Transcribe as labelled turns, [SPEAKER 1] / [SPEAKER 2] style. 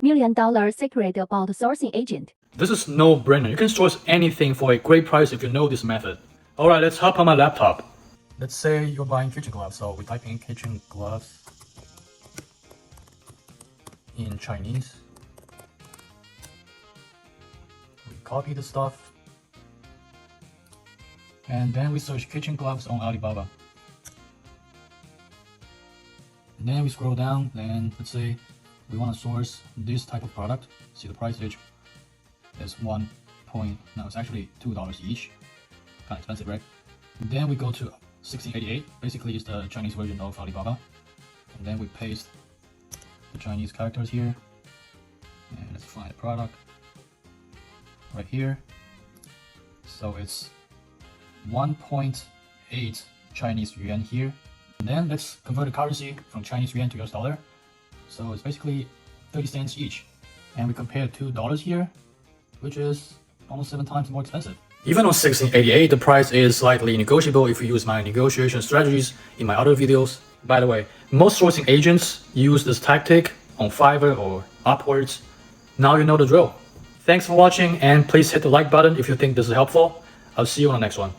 [SPEAKER 1] $1 million secret about sourcing agent.
[SPEAKER 2] This is no-brainer. You can source anything for a great price if you know this method. Alright, let's hop on my laptop. Let's say you're buying kitchen gloves, so we type in kitchen gloves in Chinese. We copy the stuff. And then we search kitchen gloves on Alibaba. And then we scroll down, and let's say we want to source this type of product. See, the price is it's actually $2 each. Kind of expensive, right? And then we go to 1688. Basically, it's the Chinese version of Alibaba. And then we paste the Chinese characters here. And let's find the product right here. So it's 1.8 Chinese yuan here. And then let's convert the currency from Chinese yuan to US dollar. So it's basically 30 cents each. And we compare $2 here, which is almost 7 times more expensive. Even on 1688, the price is slightly negotiable if you use my negotiation strategies in my other videos. By the way, most sourcing agents use this tactic on Fiverr or Upworks. Now you know the drill. Thanks for watching, and please hit the like button if you think this is helpful. I'll see you on the next one.